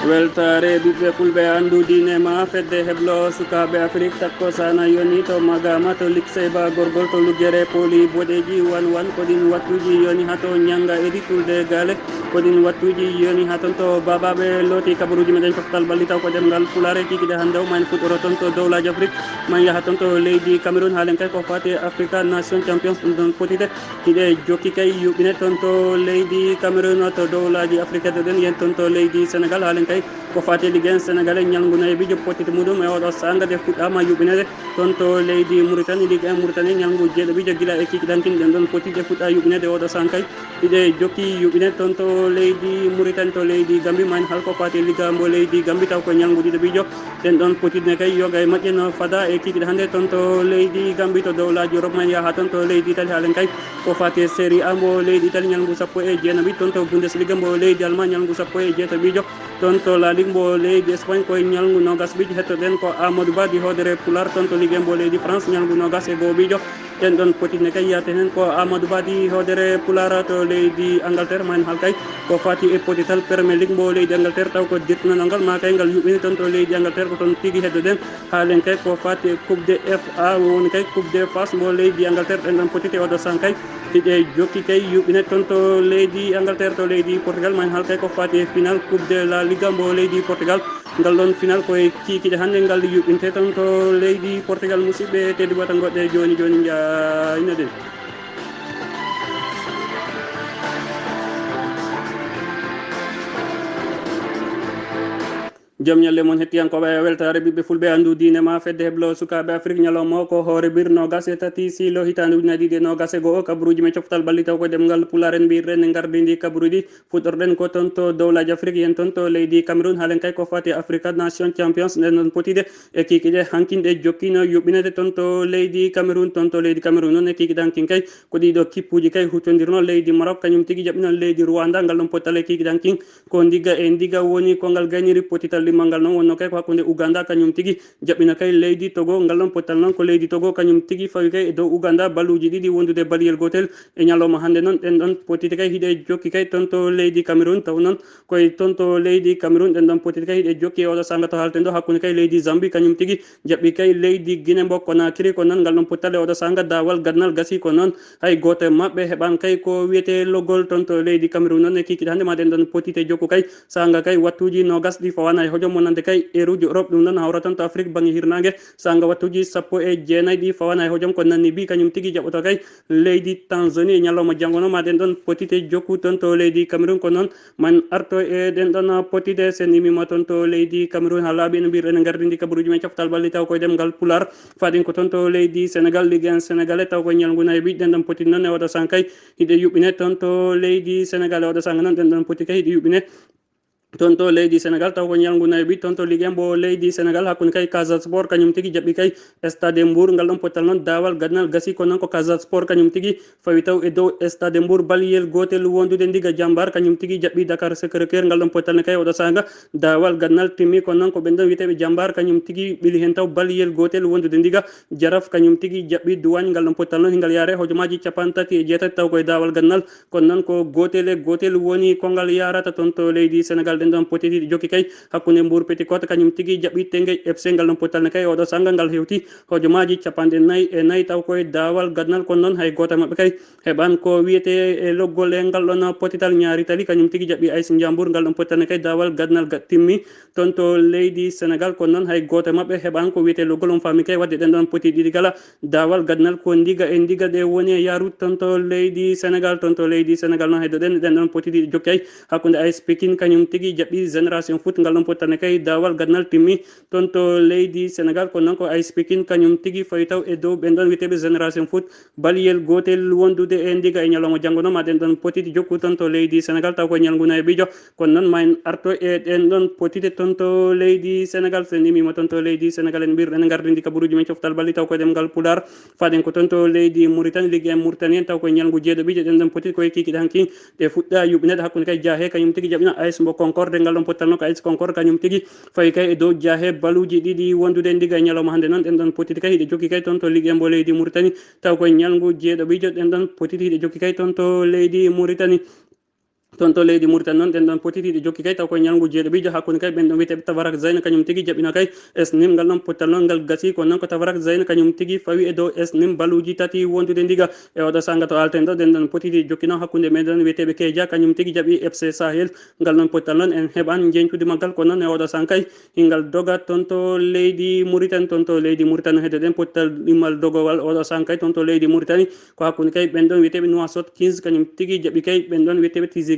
weltare ɓiɓɓe fulɓe andudinema fedde heblo sukaɓe afrique takko sana yoni to magama to likseyba gorgol to luggere poli boɗeji wan koɗin wattuji yoni hato ñanga edi tulde gale koɗin wattuji yoni ha toon to babaɓe looti kabaruji meɗen coftal balli taw ko ɗemgal pulare kikiɗe hande o man fuɗɗoro toon to dowlaji afrique man yaha toon to leydi cameroun halen kay ko fati africa nation champions ɗum ɗon potide hiɗe jokki kay yuɓɓine toon to leydi cameroun to dowlaji afrique de ɗen yen toon to leydi sénégal halen kay ko fati liguen sénégalais ñalgunayi bijo potite muɗum e oɗo sangade fuɗɗama yuɓɓinede toon to leydi mauritanie ligue 1 mauritanie ñalgu jeeɗiɓijo guila e kikiɗankin ɗen ɗon potide fuɗɗa yuɓɓinede oɗo sang kay hiɗe jokki yuɓɓine toon to leydi mauritanie to leydi gambi mani halko fati liga mbo leydi gambi taw ko ñalgu ɗiɗiɓijo ɗen ɗon potidne kay yoga e moƴƴe no fada e kikiɗe hannde toon to leydi gambi to dowlaji europe man yaha toon to leydi italie halen kay ko fati série a mbo leydi italie ñalgu sappo e jeenaɓi toon to bundesliga mbo leydi allemagne ñalgu sappo e jeetaɓijo toon to la ligue mbo leydi espagne koye ñalgu nogas ɓijo hettoɗen ko amadou ba di hodere pular toon to ligue mbo leydi france ñalgu nogas e goo ɓijo ɗen ɗon potidne kay yiyate hen ko amadou ba di hodere pular to leydi angleterre man halkay ko fati e podital premier ligue mbo leydi angleterre taw ko dirtinanongal ma kay ngal yuɓɓini toon to leydi angleterre ko toon tigui heddoɗen halen kay ko fati e coupe de fa woni kay coupe de face mbo leydi angleterre ɗen ɗon potite oɗo san kay hiɗe jokki kay yuɓɓine toon to leydi angleterre to leydi portugal man halkay ko fati e final coupe de la liga mbo leydi portugal ngal ɗon final koye kikiɗe hannde ngal yuɓɓinte toon to leydi portugal musidɓe teddi wata goɗɗe joni jayno ɗen joom ñalle moon hettiyankoɓe weltare ɓiɓɓe fulɓe andu dinema fedde heblo sukaɓe afrique ñalawma o ko hoore bir nogas e tati silo hitande ujunnaje ɗiɗi e nogas e goho kabaruji men coftal balli taw ko ɗemgal pularen mbirɗen e gardidi kabaruji fuɗɗorɗen ko toon to dowlaji afrique yen toon to leydi cameroun halen kay ko fati africa nation champions nden noon potide e kikiɗe hankinɗe jokkino yuɓɓinede toon to leydi cameroun toon to leydi cameroun noon e kikiɗe hankin kay ko ɗiɗo kippuji kay huccodirno leydi maroc kañum tigui jaɓɓinon leydi rwanda ngal ɗon pottal e kikiɗe hankin ko digga e digga woni kongal gayniri potital limmal ngal noon wonno kay ko hakkude Uganda kañum tigui jaɓɓina kay leydi Togo ngal ɗon pottal noon ko leydi Togo kañum tigui fawi kay e dow Uganda balluji ɗiɗi wondude baliyel gotel e ñalawma hande noon ɗen ɗon potiti kay hiɗe jokki kay toon to leydi Cameroun taw noon koye toon to leydi Cameroun ɗen ɗon potiti kay hiɗe jokki e oɗo sanga to halten ɗo hakkude kay leydi Zambie kañum tigui jaɓɓi kay leydi Guinée mbo Conakry ko noon ngal ɗon pottal e oɗo sanga dawal gadnal gasi ko noon hay goto mabɓe heɓan kay ko wiyete loggol toon to leydi Cameroun noon e kikiɗe hande ma ɗen ɗon potite jokku kay sanga kay wattuji nogas ɗi fawana e hojom monande kay eruji Europe ɗum noon hawra toon to Afrique banggue hirnangue sanga wattuji sappo e jeenayyi ɗi fawana e hojom ko nanni bi kañum tigui jaɓoto kay leydi Tanzanie e ñalawma janggono ma ɗen ɗon potite jokku toon to leydi Cameroun ko noon man arto e ɗen ɗon potite sen imima toon to leydi Cameroun ha laaɓi no mbirɗen gardidi kabaruji men coftal balli taw koye ɗemgal pular faɗin ko toon to leydi Sénégal ligue 1 sénégalais taw koye ñalgunayi ɓiƴ ɗen ɗon potite noon e oɗo san kay hiɗe yuɓɓine toon to leydi Sénégal e oɗo sanga noon ɗen ɗon poti kay hiɗe yuɓɓine toon to leydi sénégal taw ko ñalgunayi ɓi toon to ligue mbo leydi sénégal hakkude kay casa sport kañum tigui jaɓɓi kay stade mbour ngal ɗon pottal noon dawal gadnal gasi ko noon ko casa sport kañum tigui fawi taw e dow stade mbour baliyel gotel wondude ndiga jambar kañum tigui jaɓɓi dakar sacré-cœur ngal ɗon pottal ne kay oɗo saga dawal gadnal timmi ko noon ko ɓen ɗon wiyeteɓe jambar kañum tigui ɓiili hen taw baliyel gotel wondude ndiga jaraf kañum tigui jaɓɓi duwagne ngal ɗon pottal noon hingal yaare hojomaji capantati e jeetati taw koye dawal gadnal kono noon ko gotel e gotel woni kongal yarata toon to leydi sénégal ɗen ɗon potiti jokki kay hakkude mbour petit cote kañum tigui jaɓɓi Teungueth FC ngal ɗon pottal ne kay oɗo sanga ngal hewti hojomaji capanɗe nayyi e nayyi taw koye dawal gadnal kono noon hay goto mabɓe kay heɓan ko wiyete e loggol e ngal ɗon potital ñaari tali kañum tigui jaɓɓi AS Ndiambour ngal ɗon pottal ne kay dawal gadnal timmi toon to leydi sénégal kono noon hay goto mabɓe heɓan ko wiyete loggol on fami kay wadde ɗen ɗon poti ɗiɗi kala dawal gadnal ko ndiga e ndiga ɗe woni e yarude toon to leydi sénégal toon to leydi sénégal noon heddoɗen ɗen ɗon poti ɗiɗi jokki ay hakkude AS Pikine kañum tigui jaɓɓi génération foot ngal ɗon pottane kay dawal gadnal timmi toon to leydi sénégal kono noon ko AS Pikine kañum tigui fawi taw e dow ɓen ɗon wiyeteɓe génération foot baliyel gotel wondude e ndiga e ñalawma janggono ma ɗen ɗon potiti jokku toon to leydi sénégal taw koye ñalguna e ɓiijo kono noon ma en arto e ɗen ɗon potite toon to leydi sénégal so nimima toon to leydi sénégal en mbirɗen gardidi kabaruji men coftal balli taw koye ɗemgal pular faɗen ko toon to leydi mauritanie ligue 1 mauritanie taw koye ñalgu jeeɗo ɓiijo ɗen ɗon potiti koye kikiɗe hanki ɗe fuɗɗa yuɓɓinede hakkude kay jaahe kañum tigui jaɓina AS mbo concorde ngal ɗon pottalno ko AS concorde kañum tigui fayi kay e dow jaahe baluji ɗiɗi wondude ndiga e ñalawma hande noon ɗen ɗon potiti kay hiɗe jokki kay toon to ligue mbo leydi mauritanie taw koye ñalgu jeeɗo ɓiijo ɗen ɗon potiti hiɗe jokki kay toon to leydi mauritanie toon to leydi Mauritanie noon ɗen ɗon potitiɗi jokki kay taw koye ñalngu jeeɗiɗijo hakkude kay ɓen ɗon wiyeteɓe Tabarak Zeyne kañum tigui jaɓina kay SNIM ngal ɗon pottal noon ngal gasi kono noon ko Tabarak Zeyne kañum tigui fawi e dow SNIM baluji tati wondude ndiga e oɗo sanga to alten ɗo ɗen ɗon potitiɗi jokki noon hakkude meɗen wiyeteɓe Kedia kañum tigui jaaɓi FC Sahel ngal ɗon pottal noon en heɓan jenctude maggal kono noon e oɗo sang kay hingal doga toon to leydi Mauritanie toon to leydi Mauritanie hedde ɗen pottal ɗimmal dogowal oɗo sang kay toon to leydi Mauritanie ko hakkude kay ɓen ɗon wiyeteɓe Nouakchott 15 kañum tigui jaaɓi kay ɓen ɗon wiyeteɓe Tizi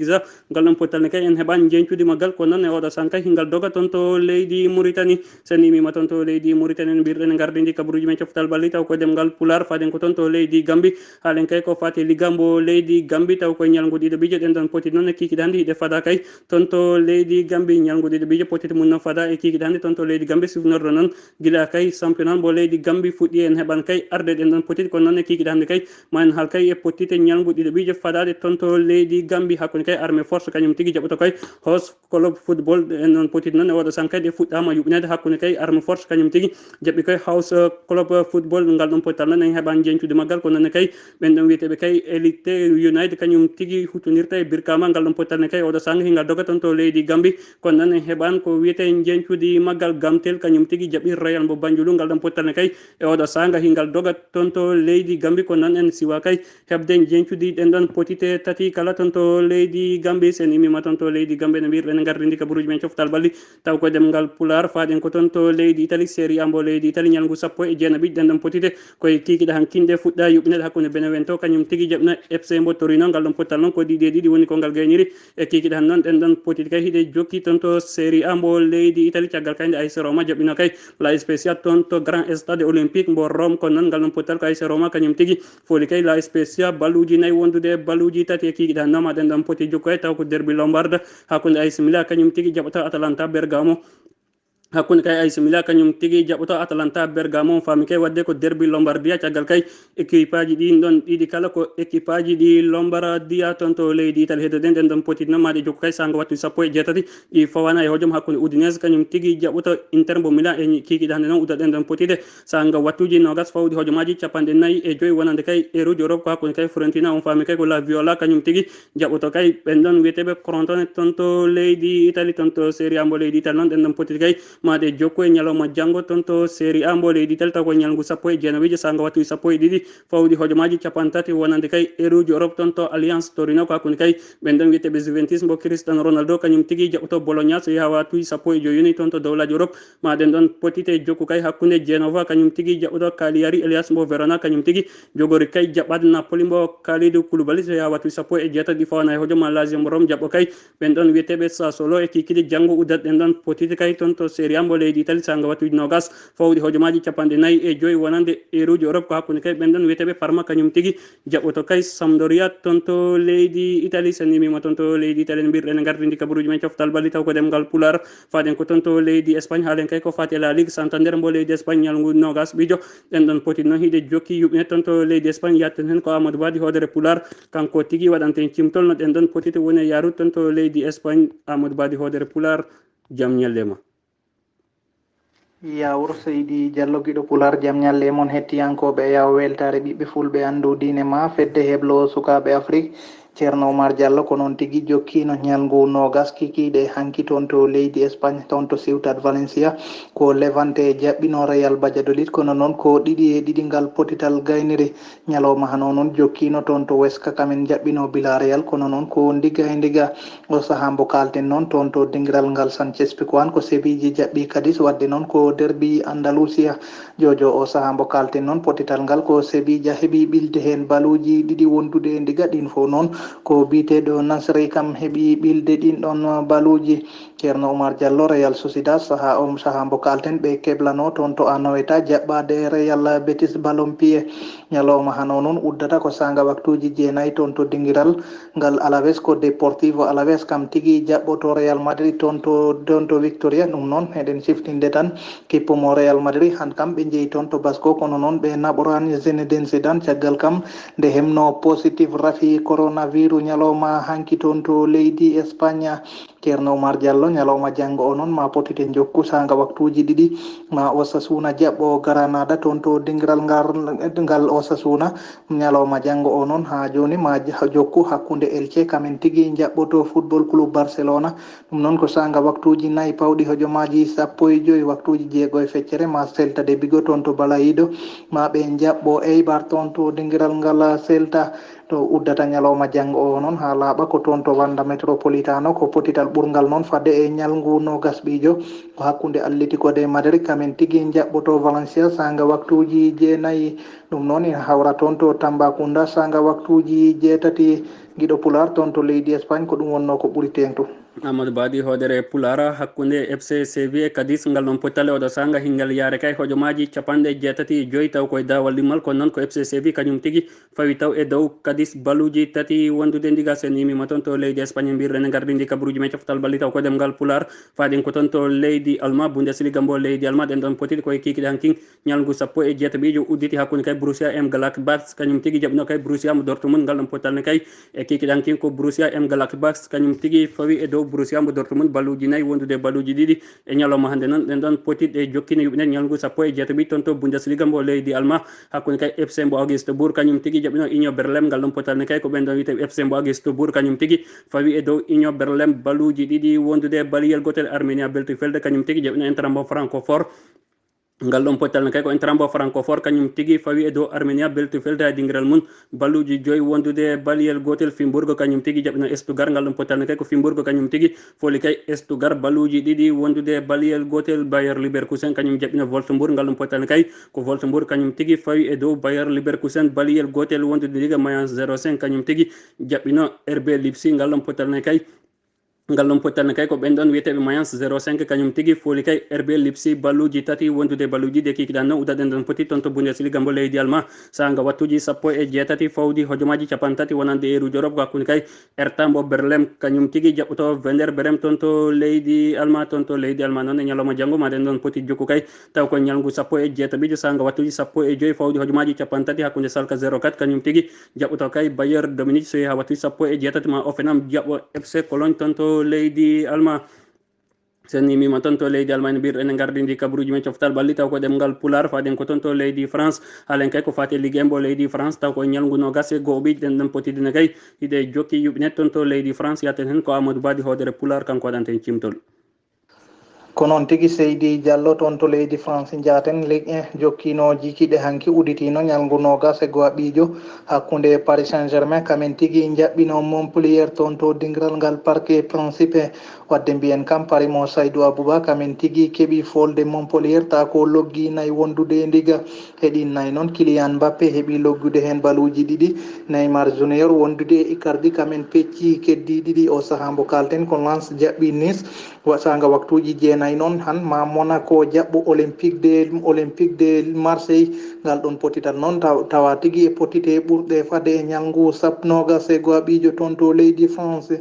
ngal ɗon pottal ne kay en heɓani jencudi maggal kono noon e oɗo san kay hingal doga toon to leydi Mauritanie sen imima toon to leydi Mauritanie en mbirɗen gardidi kabaruji men coftal balli taw ko demgal pular faden ko toon to leydi Gambie haalen kay ko fati liggambo leydi Gambie taw koye ñalngu ɗiɗo ɗen ɗon poti noon e kikiɗe hannde hiɗe fada kay toon to leydi Gambie ñalngu ɗiɗo potiti mum noon fada e kikiɗe hannde toon to leydi Gambie sifnorɗo noon guila kay championnat mbo leydi Gambie fuɗɗi en heɓan kay arde ɗen ɗon potiti kono noon e kikiɗe hannde kay ma en haal kay e pottite ñalngu ɗiɗo fadade toon to leydi Gambie hakkude kay armé force kañum tigui jaɓoto kay hos club football en non potiti noon e oɗo san kadi fuɗɗama yuɓinede hakkude kay arme force kañum tigui jaɓɓi kay house club football ngal ɗon pottal noon en heɓani jencude maggal ko noon kay ɓen ɗon wiyeteɓe kay Elite United kañum tigui hutodirta e Birkama ngal ɗon pottal ne kay oɗo sang hingal doga toon to leydi Gambie kono noon en heɓani ko wiyete jencude maggal Gamtel kañum tigui jaɓɓi Royal mo Banjulu ngal ɗon pottal ne kay e oɗo sanga hingal doga toon to leydi Gambie kono noon en siwa kay hebde jencude ɗen ɗon potite tati kala toon to leydi Gambie sen imima toon to leydi Gambie no mbirɗen gardidi kabaruji men coftal balli taw ko demgal pular faɗen ko toon to leydi Italie série A mbo leydi Italie ñalngu sappo e jeenaɓi ɗen ɗon potite koye kikiɗe han kinde fuɗɗa yuɓinede hakkude Benevento kañum tigui jaɓna FC mbo Torino ngal ɗon pottal noon ko ɗiɗi woni ko ngal gayniri e kikiɗe han noon ɗen ɗon potiti kay hiɗe jokki toon to série A mbo leydi Italie caggal kayde AS Roma jaɓɓino kay la spécial toon to grand stade olympique mbo Rome kono noon ngal ɗon pottal ko AS Roma kañum tigui foli kay la spécial balluji nayyi wondude balluji tati e kikiɗe han noon ɗen ɗon poti jokkoy taw ko derby lombarde hakkude AS Milan kañum tigui jaɓata Atalanta Bergamo hakkude kay AC Milan kañum tigui jaɓoto Atalanta Bergamo fami kay wadde ko derby Lombardia caggal kay équipe aji ɗin ɗon ɗiɗi kala ko équipe aji ɗi Lombardia toon to leydi Italie hedde ɗen ɗon potiti noon maɗe jokko kay sanga wattu sappo e jeetati ɗi fawana e hojom hakkude Udinese kañum tigui jaɓoto Inter mbo Milan e kikiɗe hande noon uda ɗen ɗon potide sanga wattuji nogas fawɗi hojomaji capanɗe nayyi e joyyi wonande kay héros Europe ko hakkude kay Fiorentina on fami kay ko La Viola kañum tigui jaɓoto kay ɓen ɗon wiyeteɓe Crotone toon to leydi Italie toon to série A mbo leydi Italie noon ɗen ɗon potiti kay maɗe jokko e ñalawma janggo toon to série A mbo leydi Italie taw ko ñalngu sappo e jeenaɓijo sanga wattuji sappo e ɗiɗi fawɗi hojomaji capantati wonande kay héros Europe toon to Alliance Torino ko hakkude kay ɓen ɗon wiyeteɓe Juventus mbo Cristiano Ronaldo kañum tigui jaɓoto Bologna so yaha wattuji sappo e joyini toon to dowlaji Europe ma ɗen ɗon potite jokku kay hakkude Genova kañum tigui jaɓoto Cagliari Elias mbo Verona kañum tigui jogori kay jaɓɓade Napoli mbo Kalidou Koulibaly so yaha wattuji sappo e jeetati ɗi fawana e hojom ma Lazio mbo Rome jaɓɓo kay ɓen ɗon wiyeteɓe Sassuolo e kikiɗe janggo uddat ɗen ɗon potiti kay toon to série A mbo leydi Italie sanga wattuji nogas fawɗi hojomaji capanɗe nayyi e joyyi wonande héros Europe ko hakkude kay ɓen ɗon wiyeteɓe Parma kañum tigui jaɓoto kay Sampdoria toon to leydi Italie sen nimima toon to leydi Italie no mbirɗen gardidi kabaruji men coftal balli taw ko demgal pular faɗen ko toon to leydi Espagne haalen kay ko fati La Ligue Santander mbo leydi Espagne ñalngu nogas ɓijo ɗen ɗon poti noon hiɗe jokki yuɓine toon to leydi Espagne yatten hen ko Amadou Wadi hodere pular kanko tigui waɗante cimtol no ɗen ɗon potite woni yarude toon to leydi Espagne Amadou Wadi hodere pular jaam ñallema yawur Seydi Diallo giɗo pular jaam ñalle mon hettiyankoɓe yaw weltare ɓiɓɓe fulɓe andu diine ma fedde heblo sukaɓe Afrique ceerno Oumar Diallo ko noon tigui jokkino ñalngu nogas kikiɗe hanki toon to leydi Espagne toon to Ciutat Valencia ko Levante jaɓɓino Real Valladolid kono noon ko ɗiɗi e ɗiɗi ngal potital gayniri ñalawma hano noon jokkino toon to Huesca kamen jaɓɓino Villarreal kono noon ko ndiga e ndiga o saaha mbo kalten noon toon to dingiral ngal Sanchez Pizjuan ko Seville jaɓɓi Cadiz wadde noon ko derby Andalusia jojo o saaha mbo kalten noon potital ngal ko Sevilla heeɓi ɓilde hen baluji ɗiɗi wondude e ndiga ɗin fo noon ko biteɗo Nasri kam heeɓi ɓilde ɗin ɗon baluji ceerno Oumar Diallo Real Sociedad saaha mbo kalten ɓe keblano toon to Anoeta jaɓɓade Real Betis Ballonpié ñalawma hano noon uddata ko sanga waktuji jeenayyi toon to dingiral ngal Alaves ko Deportivo Alaves kam tigui jaɓɓoto Real Madrid toon to Victoria ɗum noon eɗen siftinde tan kippumo Real Madrid han kam ɓe jeeyi toon to Basco kono noon ɓe naɓorani Zinedine Zidane caggal kam nde hemno positif rafi coronavirus ñalawma hanki toon to leydi Espagne Ceerno Oumar Diallo ñalawma janngo o noon ma potite jokku sanga waktuji ɗiɗi ma Osasuna jaɓɓo Granada toon to dingiral ngal Osasuna ñalawma janngo o noon ha joni ma jokku hakkude Elche kamen tigui jaɓɓoto Football Club Barcelona. ɗum noon ko sanga waktuji 4 pawɗi hojomaji 15 waktuji 6 e feccere ma Celta de Vigo toon to Balayido ma ɓe jaɓɓo Eibar toon to dingiral ngal Celta to uddata ñalawma janngo o noon ha laaɓa ko toon to Wanda Metropolitano ko potital ɓurgal noon fadde e ñalngu nogas ɓiijo ko hakkude Atlético de Madrid kamen tigui jaɓɓoto Valencia sanga waktuji 9. ɗum noon ina hawra toon to Tambacounda sanga waktuji 6 guiɗo Pular toon to leydi Espagne ko ɗum wonno ko ɓuuri tengtu. Amadou Badi hodere Pulara hakkunde FC Sevilla Cadiz ngal non potale oɗo sanga hingal yare kay hojomaji 85 taw koye dawal limmal kono noon ko FC Sevilla kañum tigui fawi taw e dow Cadiz baluji tati wondude ndiga sen yimima toon to leydi Espagne birrene gardidi kabruji men coftal balli taw ko demgal Pular faɗin ko toon to leydi Allemand Bundesliga mbo leydi Allemand ɗen ɗon potiti koye kikiɗan king ñalgu 17 udditi hakkude kay Borussia Mönchengladbach kañum tigui jaɓino kay Borussia mo Dortmund ngal ɗon potalne kay e kikiɗan king ko Borussia Mönchengladbach kañum tigui fawi e dow Borussia mo Dortmund balluji 4 wondude balluji ɗiɗi e ñalawma hande noon ɗen ɗon potitɗe jokkine yuɓinen ñalngu 17 toon to Bundesliga mbo leydi Allemand hakkude kay FC mbo Augsburg kañum tigui jaɓino Union Berlin ngal ɗon potalne kay ko ɓen ɗon wiyete FC mbo Augsburg kañum tigui fawi e dow Union Berlin balluji ɗiɗi wondude baliyel gotel Arminia Bielefeld kañum tigui jaɓino Eintracht mbo Francfort ngal ɗon pottalne kay ko Eintracht mbo Francfort kañum tigui fawi e dow Arminia Bielefeld ha dinguiral mum balluji 5 wondude baliyel gotel Fimburg kañum tigui jaɓino Stuttgart ngal ɗon pottalne kay ko Fimburg kañum tigui foli kay Stuttgart balluji ɗiɗi wondude baliyel gotel Bayer Leverkusen kañum jaɓino Wolfsburg ngal ɗon pottalne kay ko Wolfsburg kañum tigui fawi e dow Bayer Leverkusen baliyel gotel wondude liga Mayence 05 kañum tigui jaɓino RB Leipzig ngal ɗon pottalne kay ngal ɗon pottalne kay ko ɓen ɗon wiyeteɓe Mayence 05 kañum tigui foli kay RB Leipzig balluji tati wondude balluji de kikiɗan noon udaɗen ɗon poti toon to Bundesliga mbo leydi Allemand sanga wattuji 16 fawdi hojomaji 30 wonande eruji Europe ko hakkude kay Hertha mbo Berlin kañum tigui jaɓɓoto Werder Bremen toon to leydi Allemand noon e ñalawma janggo maɗen ɗon poti jokku kay taw ko ñalngu 16 sanga wattuji 15 fawdi hojomaji 30 hakkude Schalke 04 kañum tigui jaɓɓoto kay Bayern Dominique so ha wattuji 16 ma Hoffenheim jaɓɓo FC Cologne toon to leydi Allemand sen yimima toon to leydi Allemagne mbirɗen gardidi kabruji men coftal balli taw ko ɗemgal Pular faɗen ko toon to leydi France halen kay ko fati Ligue 1 mbo leydi France taw ko ñalngu nogas e goho ɓiɗi ɗen ɗon potidine kay hiɗe jokki yuɓinet toon to leydi France yatten hen ko Amadou Badi hodere Pular kanko waɗanten cimtol. ko noon tigui Seydi Diallo toon to leydi France jaten Ligue 1 jokkino jikiɗe hanki uditino ñalngu nogas e goha ɓiijo hakkude Paris Saint-Germain kamen tigui jaɓɓino Montpellier toon to dingiral ngal Parquet Principe wadde mbiyen kam Paris mo Saydou Abouba kamen tigui keeɓi folde Montpellier ta ko loggi 4 wondude ndiga heɗin 4 noon Kylian Mbappé heeɓi loggude hen baluji ɗiɗi Neymar Junior wondude Icardi kamen pecci keddi ɗiɗi o saaha mbo kalten ko Lens jaɓɓi Nice wasanga waktuji 9 noon han ma Monaco jaɓɓo Olympique de Marseille ngal ɗon potital noon tawa tigui e potite ɓurɗe fadde e ñalngu sapnogas e goha ɓiijo toon to leydi France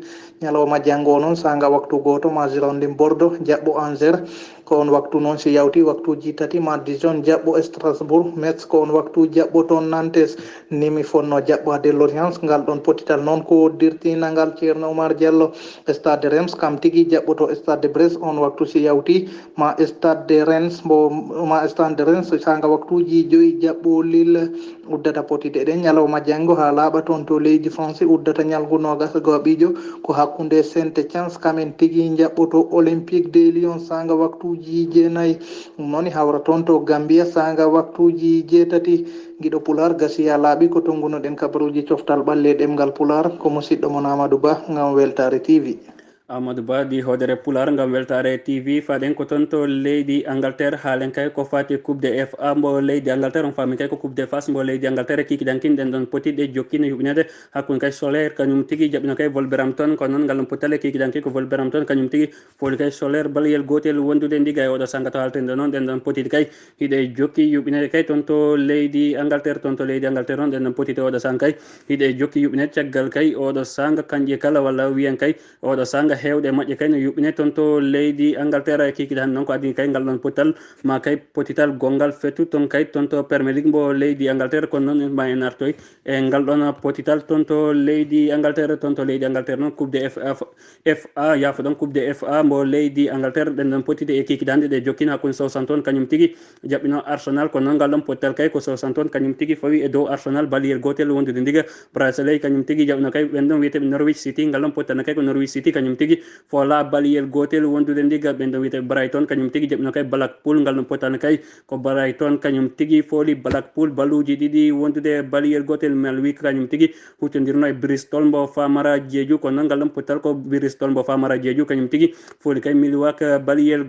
ñalawma janggo noon sanga waktu goto ma Girondin Bordeaux jaɓɓo Angers ko on waktu noon si yawti waktuji 3 ma Dijon jaɓɓo Strasbourg Metz ko on waktu jaɓɓo toon Nantes Nîmes fonno jaɓɓade Lorient ngal ɗon potital noon ko dirtinagal Ceerno Oumar Diallo Stade Reims kam tigui jaɓɓoto Stade Brest on waktu si yawti ma Stade Reims sanga waktuji 5 jaɓɓo Lille uddata potide ɗen ñalawma janggo ha laaɓa toon to leydi France uddata ñalngu nogas goha ɓiijo ko hakkude Saint-Étienne kamen tigui jaɓɓoto Olympique de Lyon sanga waktuji 9 ɗum noon hawra toon to Gambia sanga waktuji 8 guiɗo Pular gasiya laaɓi ko tongunoɗen kabaruji coftal ɓalle ɗemgal Pular ko musidɗo mon Amadou Ba gam Weltare TV. Amadou Ba di hodere Pular ngam Weltare TV faɗen ko toon to leydi Angleterre haalen kay ko fati coupe de FA mbo leydi Angleterre on fami kay ko coupe de face mbo leydi Angleterre kikiɗankin ɗen ɗon potiɗe jokkine yuɓinede hakkude kay Solaire kañum tigui jaɓino kay Wolverhampton ko noon ngal on potale kikiɗankin ko Wolverhampton kañum tigui foli kay Solaire baliyel gotel wondude ndiga e oɗo sanga to haltende noon ɗen ɗon potiti kay hiɗe jokki yuɓinede kay toon to leydi Angleterre on ɗen ɗon potiti oɗo sanga kay hiɗe jokki yuɓinede caggal kay oɗo sanga kanƴe kala walla wiyen kay oɗo sanga hewɗe moƴƴe kay no yuɓɓine toon to leydi Angleterre kikiɗe hannde noon ko adi kay ngal ɗon potital ma kay potital gongal fettu toon kay toon to Premier League mbo leydi Angleterre kono noon ma en artoy e ngal ɗon potital toon to leydi Angleterre noon coupe de FA yaafo ɗon coupe de FA mbo leydi Angleterre ɗen ɗon potide e kikiɗe hannde ɗe jokkino hakkude Southampton kañum tigui jaɓɓino Arsenal kono noon ngal ɗon potital kay ko Southampton kañum tigui fawi e dow Arsenal baliyel gotel wondude ndiga bracelet kañum tigui jaɓno kay ɓen ɗon wiyeteɓe Norwich City ngal ɗon potital kay ko Norwich City kañum tigui fola baliyel gotel wondude ndiga ɓen ɗon wiyeteɓe Brighton kañum tigui jaɓno kay Blackpool ngal ɗon potital kay ko Brighton kañum tigui fooli Blackpool baluji ɗiɗi wondude baliyel gotel Malwick kañum tigui huccodirno e Bristol mbo Famara Diédhiou kono noon ngal ɗon potital ko Bristol mbo Famara Diédhiou kañum tigui fooli kay Milwauk baliyel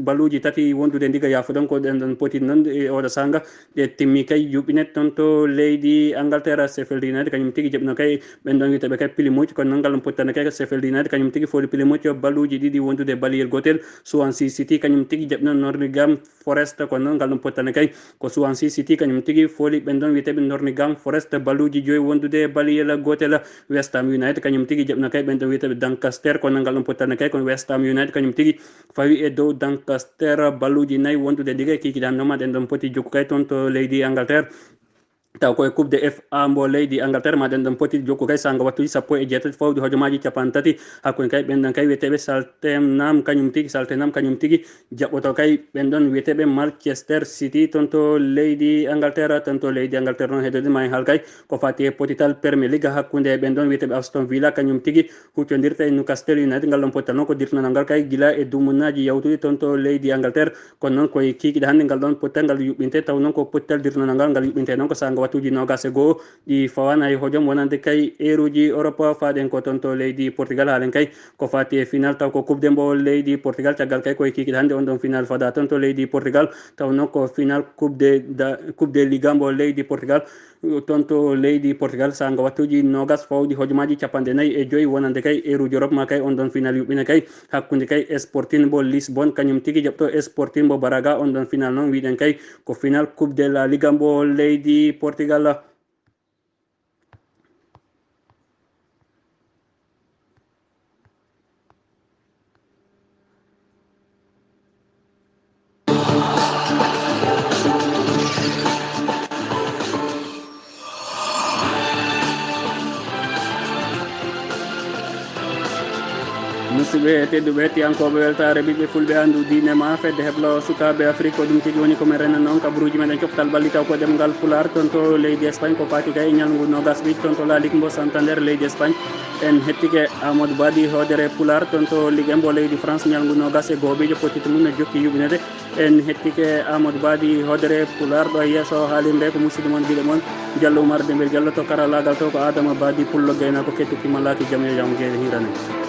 baluji tati wondude ndiga yaafo ɗon ko ɗen ɗon poti noon e oɗo sanga ɗe timmi kay yuɓɓinet toon to leydi Angleterre Sheffield United kañum tigui jaɓno kay ɓen ɗon wiyeteɓe kay Plymouth kono noon ngal ɗon pottane kay Sheffield United kañum tigui fooli Plymouth baluji ɗiɗi wondude baliyel gotel Swansea City kañum tigui jaɓno Nottingham Forest kono noon ngal ɗon pottane kay ko Swansea City kañum tigui fooli ɓen ɗon wiyeteɓe Nottingham Forest baluji joyi wondude baliyel gotel West Ham United kañum tigui jaɓno kay ɓen ɗon wiyeteɓe Doncaster kono noon ngal ɗon pottane kay ko West Ham United kañum tigui fawi e dow Doncaster baluji nayyi wondude ndiga kikiɗe hannde ma ɗen ɗon poti jokku kay toon to leydi Angleterre taw koye coupe de FA mbo leydi Angleterre ma ɗen ɗon poti jokku kay sanga wattuji 17 fawɗi hojomaji 30 hakkude kay ɓen ɗon kay wiyeteɓe Saltenham kañum tigui jaɓɓoto kay ɓen ɗon wiyeteɓe Manchester City toon to leydi Angleterre noon hedde ma en haal kay ko fati e potital Premier League hakkude ɓen ɗon wiyeteɓe Aston Villa kañum tigui huccodirta e Newcastle United ngal ɗon potital noon ko dirtanal ngal kay guila e dumunnaji yawtude toon to leydi Angleterre kono noon koye kikiɗe hannde ngal ɗon potital ngal yuɓɓinte taw noon ko potital dirtanal ngal yuɓɓinte noon ko sanga wattuji 21 ɗi fawana e hojom wonande kay eruji Europe faɗen ko toon to leydi Portugal halen kay ko fati e final taw ko coupe de mbo leydi Portugal caggal kay koye kikiɗe hannde on ɗon final fada toon to leydi Portugal taw noon ko final coupe de Liga mbo leydi Portugal toon to leydi Portugal sanga wattuji 20 fawɗi hojomaji 45 wonande kay eruji Europe ma kay on ɗon final yuɓɓine kay hakkude kay Sporting mbo Lisbonne kañum tigui jaɓto Sporting mbo Braga on ɗon final noon wiɗen kay ko final coupe de la Liga mbo leydi Portugal. musidɓe tedduɓe hettiyankoɓe weltare ɓiɓɓe fulɓe andu dinema fedde heblo sukaɓe Afrique ko ɗum tigui woni komin renna noon kabaruji meɗen coftal ballitaw ko ɗemgal Pular toon to leydi Espagne ko fati kay ñalngu nogas ɓiɗi toon to La Ligue mbo Santander leydi Espagne en hettike Amadou Badi hoodere Pular toon to Ligue mbo leydi France ñalngu nogas e gooɓijo potiti mum ne jokki yuɓinede en hettike Amadou Badi hoodere Pular ɗo yesso haalirde ko musidɗo moon guiɗo moon Diallo Oumar Dembel Diallo to karalagal to ko Adama Badi pullo gaynako kettukima laaki jaam yo jaam jeere hirane